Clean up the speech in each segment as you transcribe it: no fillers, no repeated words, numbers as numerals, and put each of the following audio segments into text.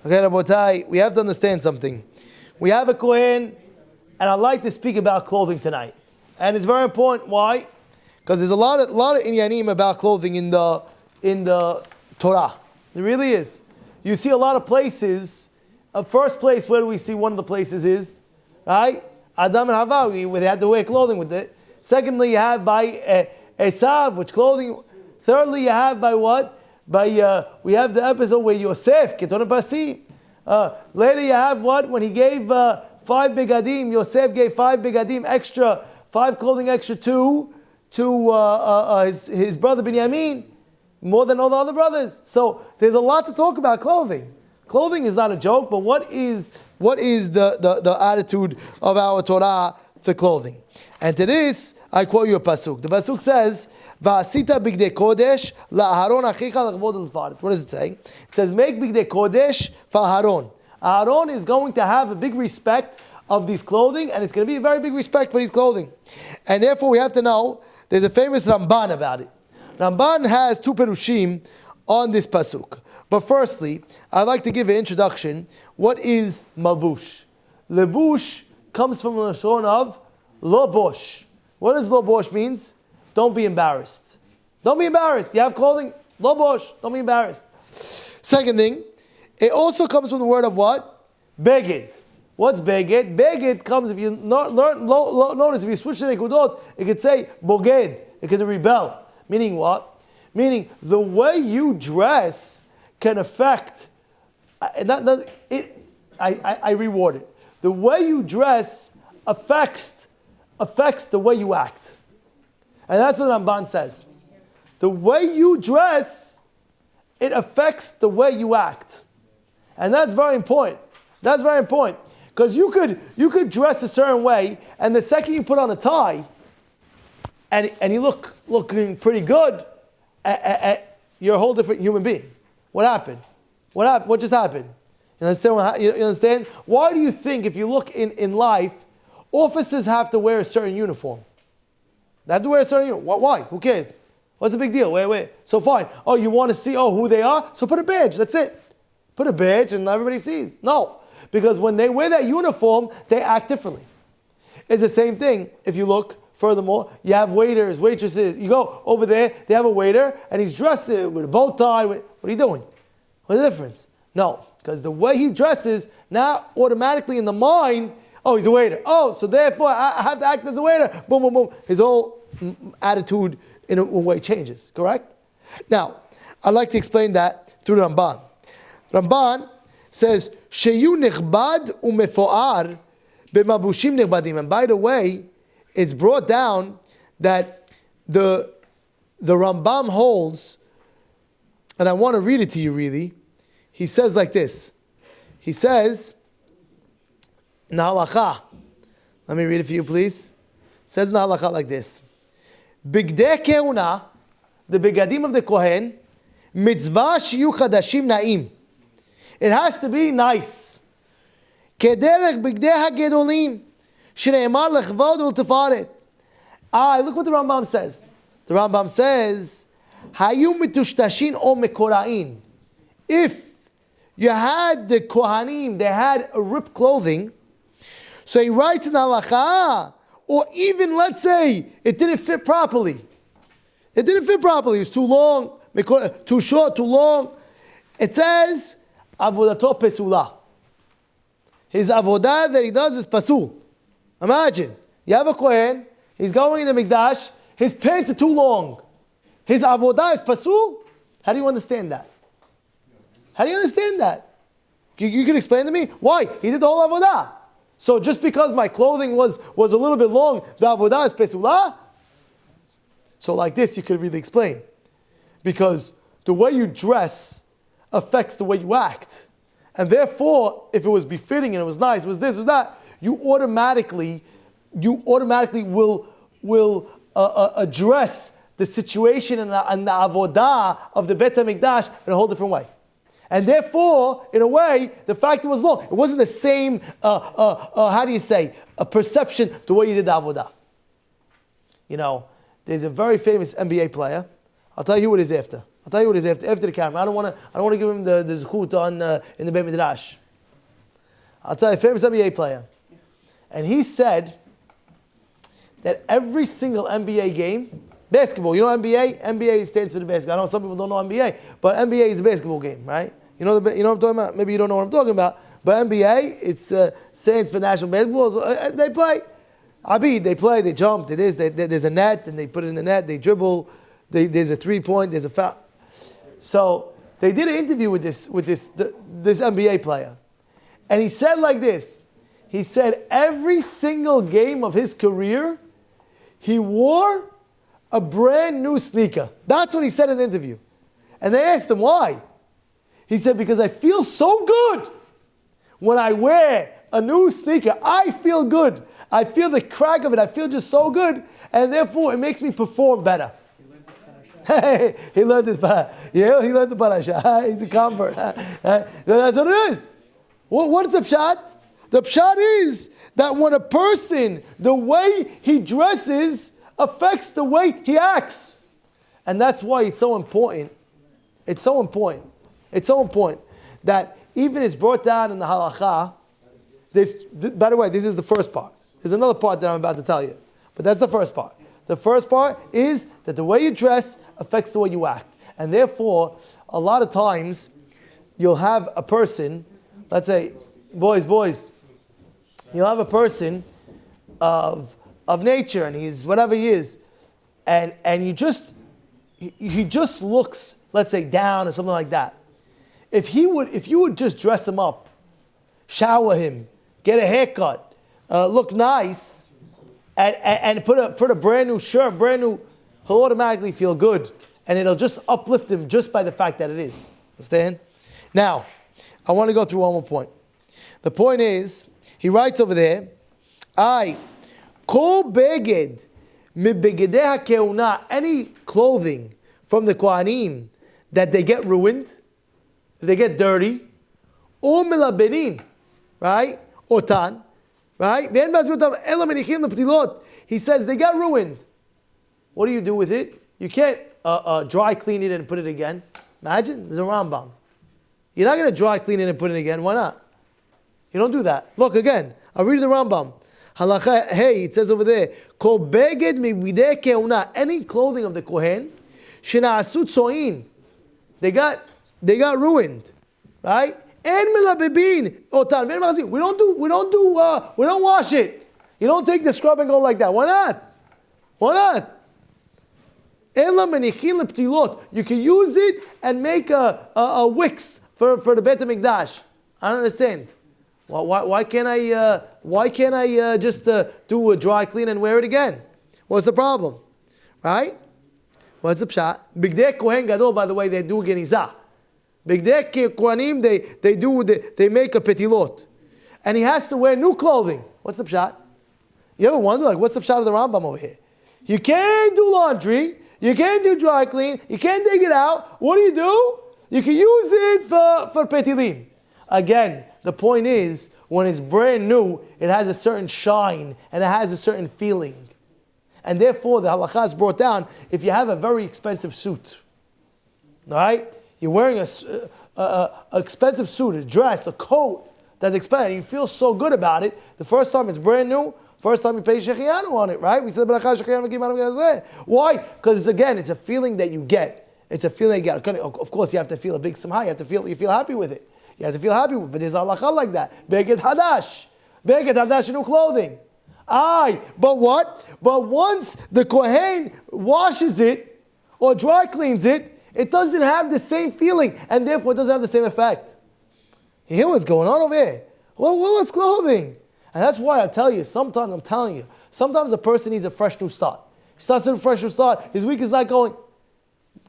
Okay, Rabotai, we have to understand something. We have a Kohen, and I'd like to speak about clothing tonight. And it's very important. Why? Because there's a lot of inyanim about clothing in the Torah. There really is. You see a lot of places. First place, where do we see one of the places is? Right? Adam and Hava, where they had to wear clothing with it. Secondly, you have by Esav, which clothing. Thirdly, you have by what? By we have the episode where Yosef, Keton Pasi. Later you have what? When he gave 5 begadim, Yosef gave 5 begadim extra, 5 clothing extra to his brother Binyamin, more than all the other brothers. So there's a lot to talk about clothing. Clothing is not a joke, but what is the attitude of our Torah for clothing? And to this, I quote you a pasuk. The pasuk says, "Va'asita bigdei kodesh la'aharon achicha l'chvod u'l'faret." What is it saying? It says, "Make bigdei kodesh for Aharon." Aharon is going to have a big respect of these clothing, and it's going to be a very big respect for these clothing. And therefore, we have to know. There's a famous Ramban about it. Ramban has 2 perushim on this pasuk. But firstly, I'd like to give an introduction. What is malbush? Lebush comes from the lashon of lo bosh. What does lo bosh means? Don't be embarrassed. Don't be embarrassed. You have clothing, lo bosh. Don't be embarrassed. Second thing, it also comes from the word of what? Beged. What's beged? Beged comes, if you notice, if you switch to nekudot, it could say boged. It could rebel. Meaning what? Meaning the way you dress can affect. I reward it. The way you dress affects the way you act. And that's what Ramban says. The way you dress, it affects the way you act. And that's very important. That's very important. Because you could dress a certain way, and the second you put on a tie, and you looking pretty good, you're a whole different human being. What happened? What just happened? You understand? You understand? Why do you think if you look in life, officers have to wear a certain uniform? They have to wear a certain uniform. Why? Who cares? What's the big deal? Wait. So fine. Oh, you want to see who they are? So put a badge. That's it. Put a badge and everybody sees. No. Because when they wear that uniform, they act differently. It's the same thing. If you look furthermore, you have waiters, waitresses. You go over there, they have a waiter, and he's dressed with a bow tie. What are you doing? What's the difference? No. Because the way he dresses, now automatically in the mind, he's a waiter. So therefore I have to act as a waiter. Boom, boom, boom. His whole attitude in a way changes. Correct? Now, I'd like to explain that through Ramban. Ramban says, Sheyu nichbad umefoar b'mabushim nichbadim. And by the way, it's brought down that the Rambam holds, and I want to read it to you really. He says like this. He says, Na'alacha. Let me read it for you, please. It says Na'alacha like this. Bigdei keuna, the begadim of the Kohen, mitzvah shiyu chadashim na'im. It has to be nice. Kederech bigdei hagedolim, shneimar lechvod ultefaret. Look what the Rambam says. The Rambam says, hayu mitushtashin o mekora'in. If you had the Kohanim, they had a ripped clothing, so he writes in halacha, or even let's say it didn't fit properly. It didn't fit properly. It's too long, too short, too long. It says avodato pesula. His avodah that he does is pasul. Imagine you have a kohen. He's going in the mikdash. His pants are too long. His avodah is pasul. How do you understand that? How do you understand that? You can explain to me why he did the whole avodah. So just because my clothing was a little bit long, the avodah is pesula? So like this, you could really explain. Because the way you dress affects the way you act. And therefore, if it was befitting and it was nice, it was this, it was that, you automatically will address the situation and the avodah of the Beit HaMikdash in a whole different way. And therefore, in a way, the fact it was long, it wasn't the same, a perception the way you did the avodah. You know, there's a very famous NBA player. I'll tell you who it is after. I'll tell you what it is after the camera. I don't want to give him the zechut on in the Beit Midrash. I'll tell you, a famous NBA player, and he said that every single NBA game, basketball, you know NBA? NBA stands for the basketball. I know some people don't know NBA, but NBA is a basketball game, right? You know what I'm talking about? Maybe you don't know what I'm talking about, but NBA, it stands for National Basketball. So, they play. Abid, they play, they jump, there's a net, and they put it in the net, they dribble, there's a 3-point, there's a foul. So they did an interview with this NBA player. And he said like this. He said every single game of his career, he wore a brand new sneaker. That's what he said in the interview. And they asked him why. He said, because I feel so good when I wear a new sneaker. I feel good. I feel the crack of it. I feel just so good. And therefore, it makes me perform better. He learned this Parashat. Yeah, he learned the Parashat. He's a convert. That's what it is. What's the pshat? The pshat is that when a person, the way he dresses affects the way he acts. And that's why it's so important. It's so important. It's so important that even it's brought down in the halakha. By the way, this is the first part. There's another part that I'm about to tell you. But that's the first part. The first part is that the way you dress affects the way you act. And therefore, a lot of times, you'll have a person, let's say, boys, you'll have a person of nature, and he's whatever he is, and he just looks, let's say, down or something like that. If you would just dress him up, shower him, get a haircut, look nice, and put a brand new shirt, he'll automatically feel good. And it'll just uplift him just by the fact that it is. Understand? Now, I want to go through one more point. The point is, he writes over there, kol beged mibegedei hakeuna, any clothing from the Kohanim that they get ruined, they get dirty, or milabenin, right? Otan, right? He says they got ruined. What do you do with it? You can't dry clean it and put it again. Imagine, there's a Rambam. You're not going to dry clean it and put it again. Why not? You don't do that. Look again. I'll read the Rambam. Halacha, hey, it says over there, Kol beged mibidei keuna, any clothing of the Kohen, shena'asu tzoin, they got ruined, right? En milabibin otan. We don't wash it. You don't take the scrub and go like that. Why not? Why not? You can use it and make a wicks for the Beit HaMikdash. I don't understand. Why can't I just do a dry clean and wear it again? What's the problem? Right? What's the pshat? Bigdei Kohen Gadol, by the way, they do genizah. Bigdei Kohanim, they make a petilot. And he has to wear new clothing. What's the pshat? You ever wonder, like, what's the pshat of the Rambam over here? You can't do laundry. You can't do dry clean. You can't dig it out. What do? You can use it for petilim. Again, the point is, when it's brand new, it has a certain shine and it has a certain feeling. And therefore, the halakha is brought down if you have a very expensive suit. All right? You're wearing a expensive suit, a dress, a coat that's expensive. You feel so good about it. The first time it's brand new, first time you pay shechianu on it, right? We said why? Because again, it's a feeling that you get. It's a feeling you get. Of course, you have to feel a big simha. You feel happy with it. You have to feel happy with it. But there's halakha like that. Beged hadash, new clothing. But what? But once the kohen washes it or dry cleans it, it doesn't have the same feeling, and therefore it doesn't have the same effect. You hear what's going on over here? What's clothing? And that's why I'm telling you, sometimes a person needs a fresh new start. He starts with a fresh new start, his week is not going,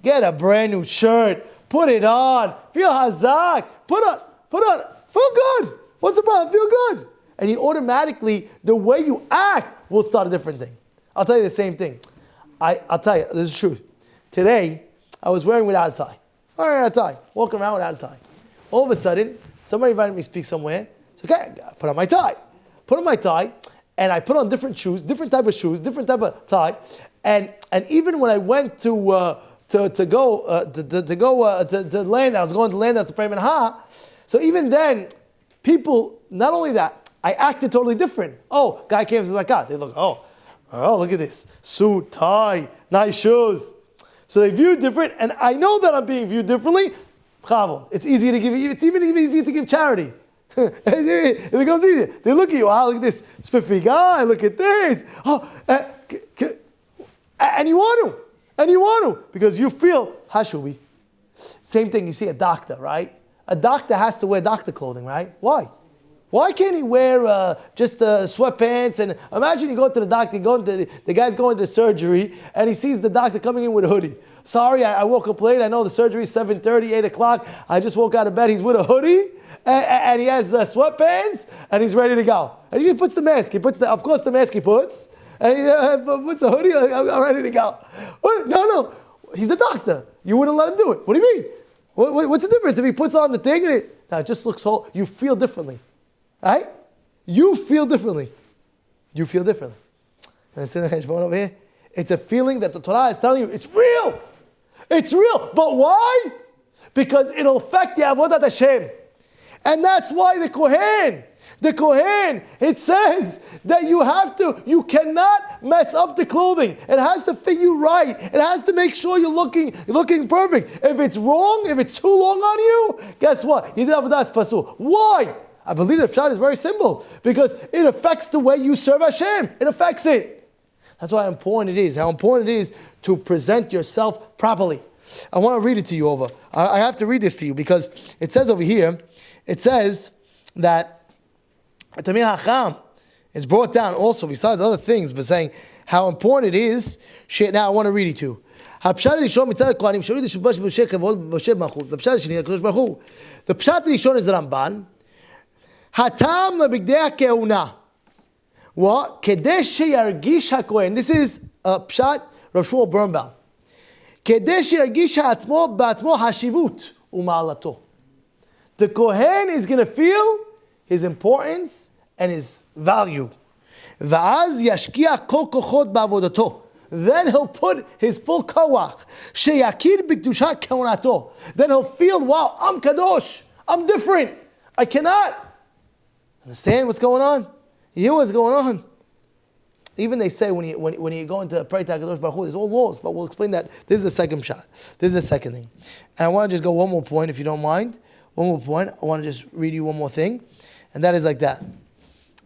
get a brand new shirt, put it on, feel hazak, put on, feel good. What's the problem? Feel good. And you automatically, the way you act will start a different thing. I'll tell you the same thing. I'll tell you, this is true. Today, I was wearing without a tie. Walking around without a tie. All of a sudden, somebody invited me to speak somewhere. It's okay, I put on my tie. And I put on different shoes, different type of shoes, different type of tie. And even when I went to to land. I was going to land house to pray minha. So even then, people, not only that, I acted totally different. Oh, guy came to zakat. They look, oh, look at this. Suit, tie, nice shoes. So they view different, and I know that I'm being viewed differently. It's easy to give. It's even easier to give charity. It becomes easier. They look at you. Look at this spiffy guy. Look at this. And you want to, because you feel hashubi. Same thing. You see a doctor, right? A doctor has to wear doctor clothing, right? Why? Why can't he wear just sweatpants? And imagine you go to the doctor, the guy's going to surgery, and he sees the doctor coming in with a hoodie. Sorry, I woke up late. I know the surgery is 7:30, 8 o'clock. I just woke out of bed. He's with a hoodie, and he has sweatpants, and he's ready to go. And he just puts the mask. Of course, the mask he puts, and he puts a hoodie. I'm ready to go. No, he's the doctor. You wouldn't let him do it. What do you mean? What's the difference if he puts on the thing and it just looks whole? You feel differently. Right? You feel differently. Understand the heshbon over here? It's a feeling that the Torah is telling you, it's real. It's real. But why? Because it'll affect the avodat Hashem. And that's why the Kohen, it says that you cannot mess up the clothing. It has to fit you right. It has to make sure you're looking perfect. If it's wrong, if it's too long on you, guess what? You did avodat pasul. Why? I believe the pshat is very simple, because it affects the way you serve Hashem. It affects it. That's how important it is to present yourself properly. I want to read it to you over. I have to read this to you because it says over here, it says that Tamir Hacham is brought down also, besides other things, but saying how important it is. Now I want to read it to you. The pshat Rishon is the Ramban. Hatam lebigdei keuna. What? Kedesh yargish hakohen. This is a pshat Rav Shmuel Birnbaum. Kedesh yargish ha'atzmo ba'atzmo hashivut u'ma'alato. The kohen is going to feel his importance and his value. Va'az yashkia kol kochot ba'avodato. Then he'll put his full koach. Sheyakir b'kedushat keunato. Then he'll feel, wow, I'm kadosh. I'm different. I cannot. Understand what's going on? You hear what's going on? Even they say when you go into pray to HaKadosh Baruch Hu, there's all laws, but we'll explain that. This is the second shot. This is the second thing. And I want to just go one more point, if you don't mind. One more point. I want to just read you one more thing. And that is like that.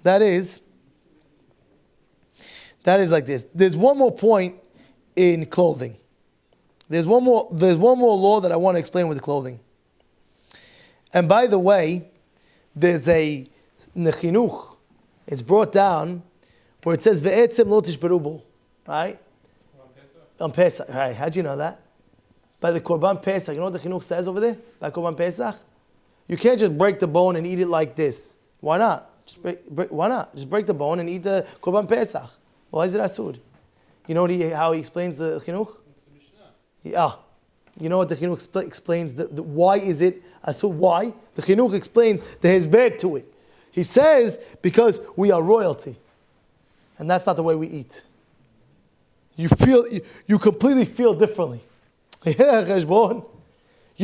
That is like this. There's one more point in clothing. There's one more law that I want to explain with the clothing. And by the way, there's in the chinuch, it's brought down where it says ve'etzem lo tishberu bo, right? On Pesach, right? How'd you know that? By the Korban Pesach, you know what the chinuch says over there? By Korban Pesach, you can't just break the bone and eat it like this. Why not? Why not? Just break the bone and eat the Korban Pesach. Why is it asur? You know how he explains the chinuch? Yeah. You know what the chinuch explains? The why is it asur? Why? The chinuch explains the hezbed to it. He says, because we are royalty. And that's not the way we eat. You completely feel differently. You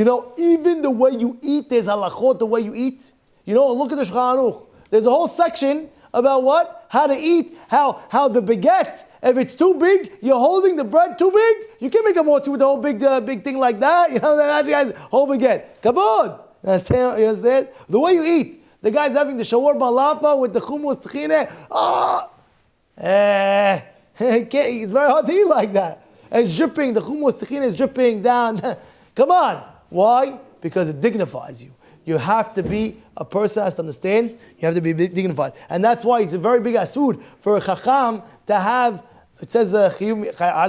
know, even the way you eat, there's halachot, the way you eat. You know, look at the Shulchan Aruch. There's a whole section about what? How to eat, how the baguette, if it's too big, you're holding the bread too big, you can't make a motzi with the whole big thing like that. You know, that guys, whole baguette. Kabod. You understand? The way you eat. The guy's having the shawarma lapa with the hummus tahine. It's very hard to eat like that. And it's dripping, the hummus tahine is dripping down. Come on. Why? Because it dignifies you. You have to be, a person has to understand, you have to be dignified. And that's why it's a very big asud for a chacham to have, it says, as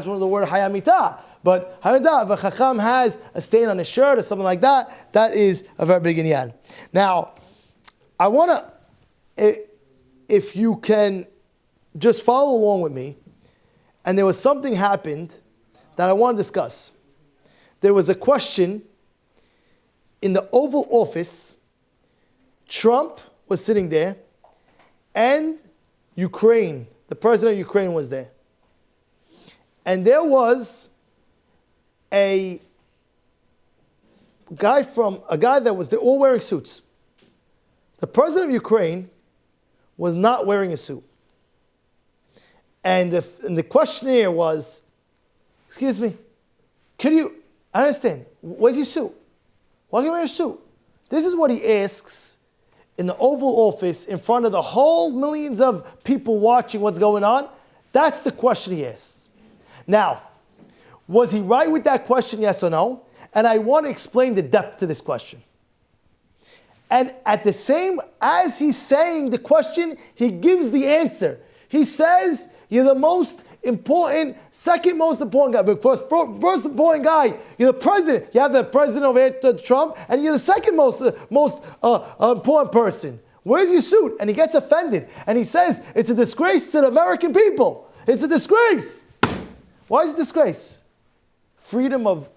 one of the word hayamita. But hayamita, if a chacham has a stain on his shirt or something like that, that is a very big inyan. Now, I want to, if you can just follow along with me, and there was something happened that I want to discuss. There was a question in the Oval Office. Trump was sitting there, and Ukraine, the president of Ukraine was there. And there was a guy they're all wearing suits. The president of Ukraine was not wearing a suit. And the questionnaire was, excuse me, I understand, where's your suit? Why can't you wear a suit? This is what he asks in the Oval Office in front of the whole millions of people watching what's going on. That's the question he asks. Now, was he right with that question, yes or no? And I want to explain the depth to this question. And at the same, as he's saying the question, he gives the answer. He says, you're the most important, second most important guy. But first important guy, you're the president. You have the president over here, Trump, and you're the second most important person. Where's your suit? And he gets offended. And he says, it's a disgrace to the American people. It's a disgrace. Why is it a disgrace? Freedom of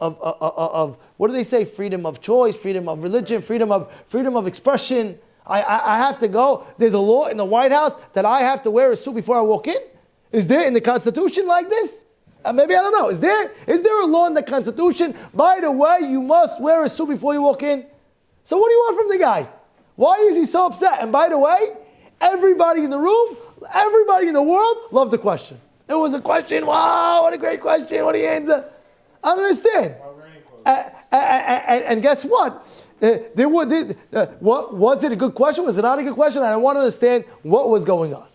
what do they say? Freedom of choice, freedom of religion, freedom of expression. I have to go. There's a law in the White House that I have to wear a suit before I walk in. Is there in the Constitution like this? Maybe I don't know. Is there a law in the Constitution? By the way, you must wear a suit before you walk in. So what do you want from the guy? Why is he so upset? And by the way, everybody in the room, everybody in the world loved the question. It was a question. Wow, what a great question. What do you answer? I don't understand. And guess what? What was it a good question? Was it not a good question? I want to understand what was going on.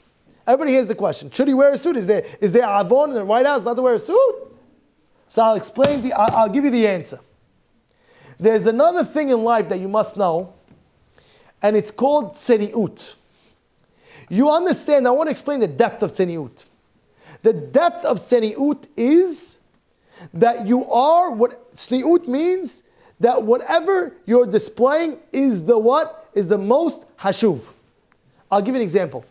Everybody hears the question. Should he wear a suit? Is there avon in the White House not to wear a suit? So I'll give you the answer. There's another thing in life that you must know, and it's called tzeniut. You understand, I want to explain the depth of tzeniut. The depth of tzeniut is that you are, what tzeniut means, that whatever you're displaying is the what? Is the most hashuv. I'll give you an example.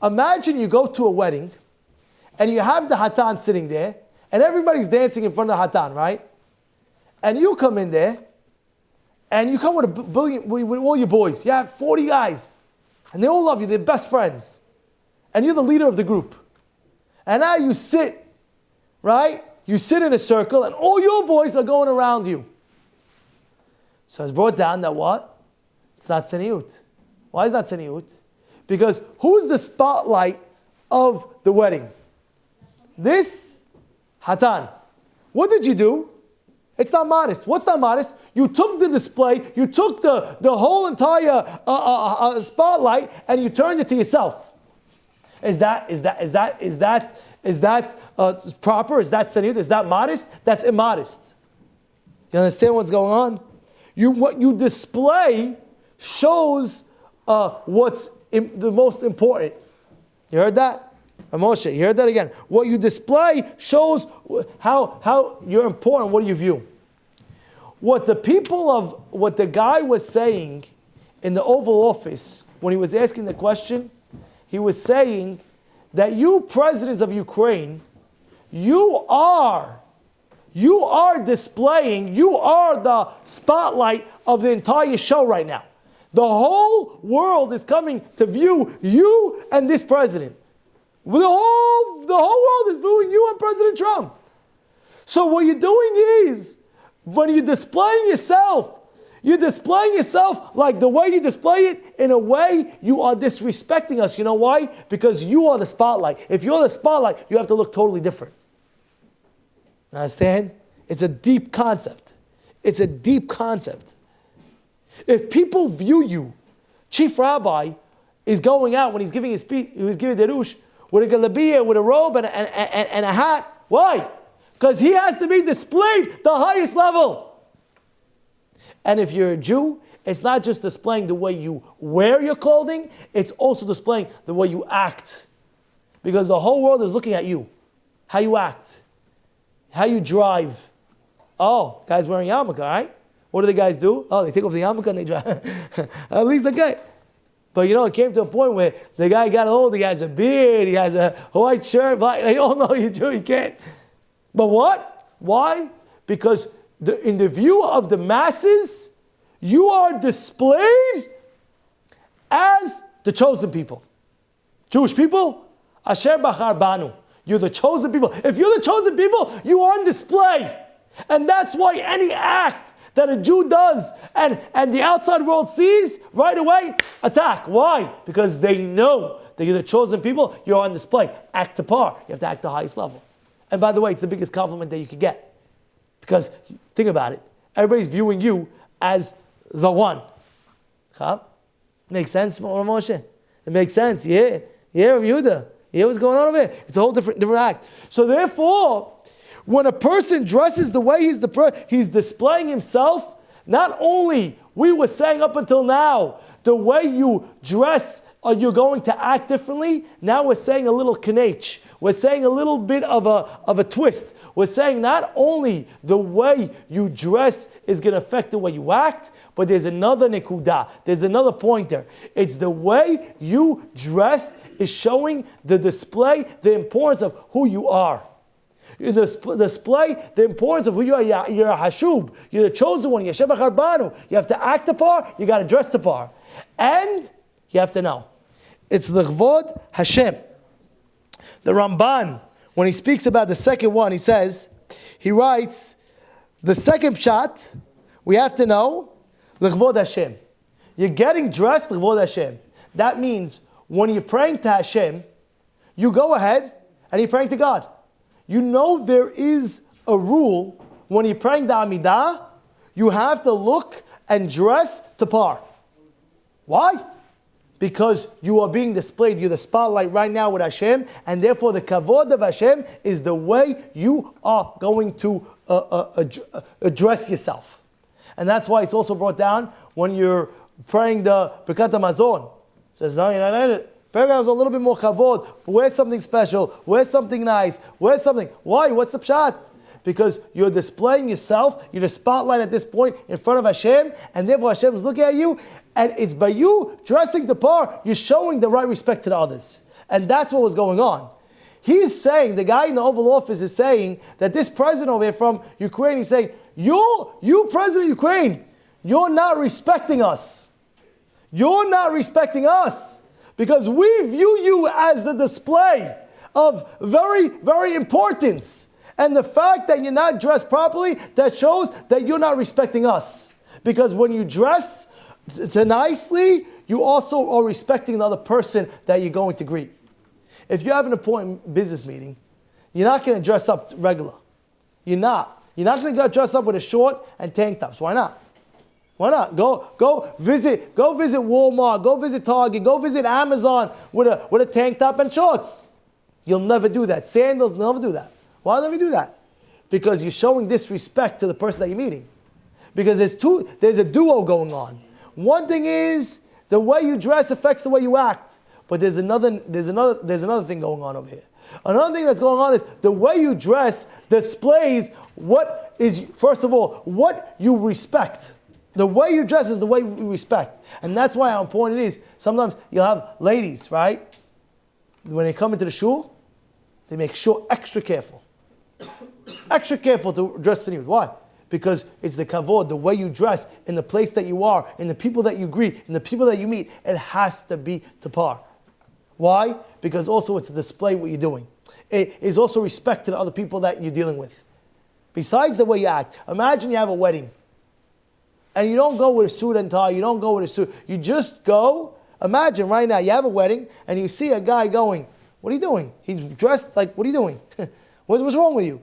Imagine you go to a wedding and you have the hatan sitting there and everybody's dancing in front of the hatan, right? And you come in there and you come with with all your boys. You have 40 guys and they all love you. They're best friends. And you're the leader of the group. And now you sit, right? You sit in a circle and all your boys are going around you. So it's brought down that what? It's not tzeniut. Why is that tzeniut? Because who's the spotlight of the wedding? This hatan. What did you do? It's not modest. What's not modest? You took the display, you took the whole entire spotlight and you turned it to yourself. Is that proper? Is that tzeniut? Is that modest? That's immodest. You understand what's going on? What you display shows what's the most important. You heard that? Moshe, you heard that again. What you display shows how you're important. What do you view? What the guy was saying in the Oval Office when he was asking the question, he was saying that you presidents of Ukraine, you are displaying, you are the spotlight of the entire show right now. The whole world is coming to view you and this president. The whole world is viewing you and President Trump. So what you're doing is, when you're displaying yourself like the way you display it, in a way you are disrespecting us. You know why? Because you are the spotlight. If you're the spotlight, you have to look totally different. Understand? It's a deep concept. It's a deep concept. If people view you, Chief Rabbi is going out when he's giving his speech, he was giving derush, with a galabiyah, with a robe and a hat. Why? Because he has to be displayed the highest level. And if you're a Jew, it's not just displaying the way you wear your clothing, it's also displaying the way you act. Because the whole world is looking at you. How you act. How you drive. Oh, guy's wearing yarmulke, right? What do the guys do? Oh, they take off the yarmulke and they drive. At least the guy. But it came to a point where the guy got old, he has a beard, he has a white shirt, black, they all know you're Jew, you can't. But what? Why? Because in the view of the masses, you are displayed as the chosen people. Jewish people, Asher Bachar Banu. You're the chosen people. If you're the chosen people, you are on display. And that's why any act that a Jew does and the outside world sees, right away, attack. Why? Because they know that you're the chosen people, you're on display. Act to par. You have to act the highest level. And by the way, it's the biggest compliment that you could get. Because, think about it, everybody's viewing you as the one. Huh? Makes sense, Moshe? It makes sense. Yeah, Rabbi Yehuda. Yeah, what's going on over here? It's a whole different act. So therefore, when a person dresses the way he's displaying himself, not only, we were saying up until now, the way you dress, you're going to act differently. Now we're saying a little kinech. We're saying a little bit of a twist. We're saying not only the way you dress is going to affect the way you act, but there's another nekuda. There's another pointer. It's the way you dress is showing the display, the importance of who you are. In the display, the importance of who you are. You're a hashub. You're the chosen one. You're Sheba Charbanu. You have to act the par. You got to dress the par. And you have to know. It's L'chvod Hashem. The Ramban, when he speaks about the second one, he writes, the second pshat, we have to know, L'chvod Hashem. You're getting dressed, L'chvod Hashem. That means, when you're praying to Hashem, you go ahead and you're praying to God. You know there is a rule, when you're praying the Amidah, you have to look and dress to par. Why? Because you are being displayed, you're the spotlight right now with Hashem, and therefore the kavod of Hashem is the way you are going to address yourself. And that's why it's also brought down when you're praying the Birkat HaMazon. It says, no, you're not in it. Perhaps a little bit more kavod. Wear something special. Wear something nice. Wear something. Why? What's the pshat? Because you're displaying yourself. You're the spotlight at this point in front of Hashem. And therefore Hashem is looking at you. And it's by you dressing the par, you're showing the right respect to the others. And that's what was going on. He's saying, the guy in the Oval Office is saying that this president over here from Ukraine, he's saying, you president of Ukraine, you're not respecting us. You're not respecting us. Because we view you as the display of very, very importance. And the fact that you're not dressed properly, that shows that you're not respecting us. Because when you dress nicely, you also are respecting the other person that you're going to greet. If you have an important business meeting, you're not going to dress up regular. You're not. You're not going to go dress up with a short and tank tops. Why not? Why not? Go visit Walmart, go visit Target, go visit Amazon with a tank top and shorts. You'll never do that. Sandals, never do that. Why never do that? Because you're showing disrespect to the person that you're meeting. Because there's a duo going on. One thing is the way you dress affects the way you act. But there's another thing going on over here. Another thing that's going on is the way you dress displays what is, first of all, what you respect. The way you dress is the way you respect. And that's why how important it is. Sometimes you'll have ladies, right? When they come into the shul, they make sure extra careful. Extra careful to dress to you. Why? Because it's the kavod, the way you dress, in the place that you are, in the people that you greet, in the people that you meet. It has to be to par. Why? Because also it's a display what you're doing. It is also respect to the other people that you're dealing with. Besides the way you act, imagine you have a wedding. And you don't go with a suit and tie, you don't go with a suit. You just go, imagine right now, you have a wedding, and you see a guy going, what are you doing? He's dressed like, what are you doing? What's wrong with you?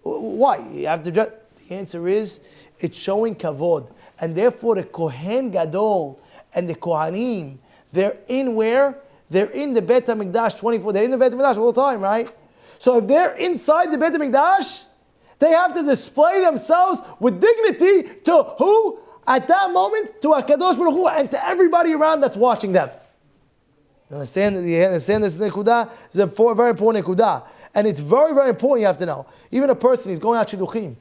Why? You have to dress. The answer is, it's showing kavod. And therefore the Kohen Gadol and the Kohanim, they're in where? They're in the Beit HaMikdash 24. They're in the Beit HaMikdash all the time, right? So if they're inside the Beit HaMikdash, they have to display themselves with dignity to who? At that moment, to HaKadosh Baruch Hu and to everybody around that's watching them. You understand this nekuda? It's a very important nekuda. And it's very, very important, you have to know. Even a person, he's going out shidduchim.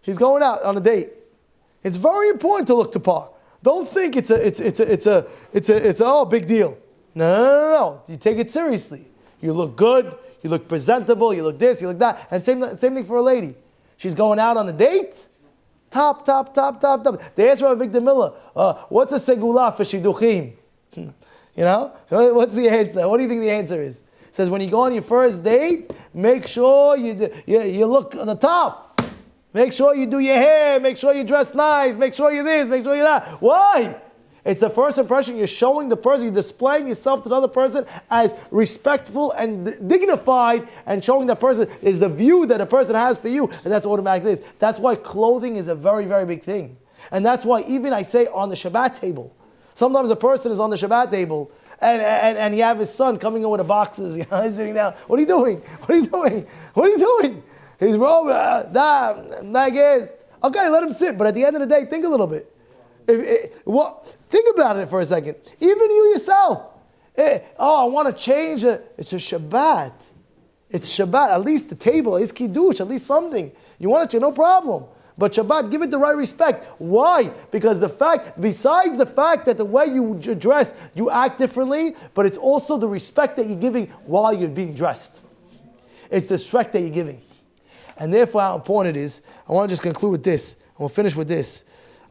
He's going out on a date. It's very important to look to par. Don't think it's a big deal. No. You take it seriously. You look good, you look presentable, you look this, you look that. And same thing for a lady. She's going out on a date. Top. They asked Rabbi Victor Miller, what's a segula for shidduchim? You know? What's the answer? What do you think the answer is? It says when you go on your first date, make sure you look on the top. Make sure you do your hair. Make sure you dress nice. Make sure you this. Make sure you that. Why? It's the first impression. You're showing the person. You're displaying yourself to the other person as respectful and dignified, and showing that person is the view that a person has for you, and that's automatically is. That's why clothing is a very, very big thing. And that's why even I say on the Shabbat table, sometimes a person is on the Shabbat table and you have his son coming in with the boxes. He's sitting down. What are you doing? What are you doing? What are you doing? He's wrong. Okay, let him sit. But at the end of the day, think a little bit. Think about it for a second. Even you yourself. I want to change it. It's a Shabbat. It's Shabbat. At least the table, at least kiddush, at least something. You want it, no problem. But Shabbat, give it the right respect. Why? Because besides the fact that the way you dress, you act differently, but it's also the respect that you're giving while you're being dressed. It's the respect that you're giving. And therefore, how important it is, I want to just conclude with this. And we'll finish with this.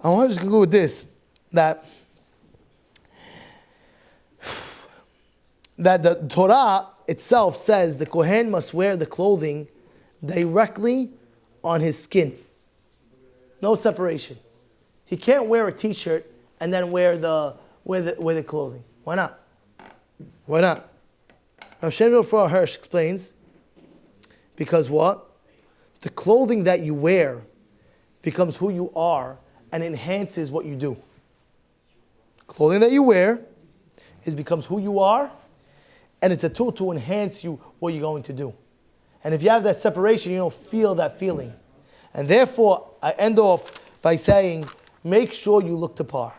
I want to just conclude with this, that the Torah itself says the Kohen must wear the clothing directly on his skin. No separation. He can't wear a t-shirt and then wear the clothing. Why not? Why not? Rav Shlomo Hirsch explains, because what? The clothing that you wear becomes who you are and enhances what you do. Clothing that you wear becomes who you are, and it's a tool to enhance you what you're going to do. And if you have that separation, you don't feel that feeling. And therefore, I end off by saying, make sure you look to par.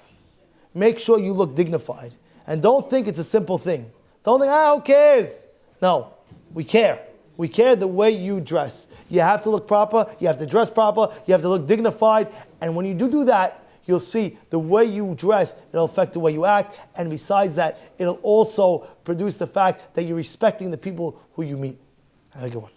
Make sure you look dignified. And don't think it's a simple thing. Don't think, who cares? No, we care. We care the way you dress. You have to look proper. You have to dress proper. You have to look dignified. And when you do that, you'll see the way you dress, it'll affect the way you act. And besides that, it'll also produce the fact that you're respecting the people who you meet. Have a good one.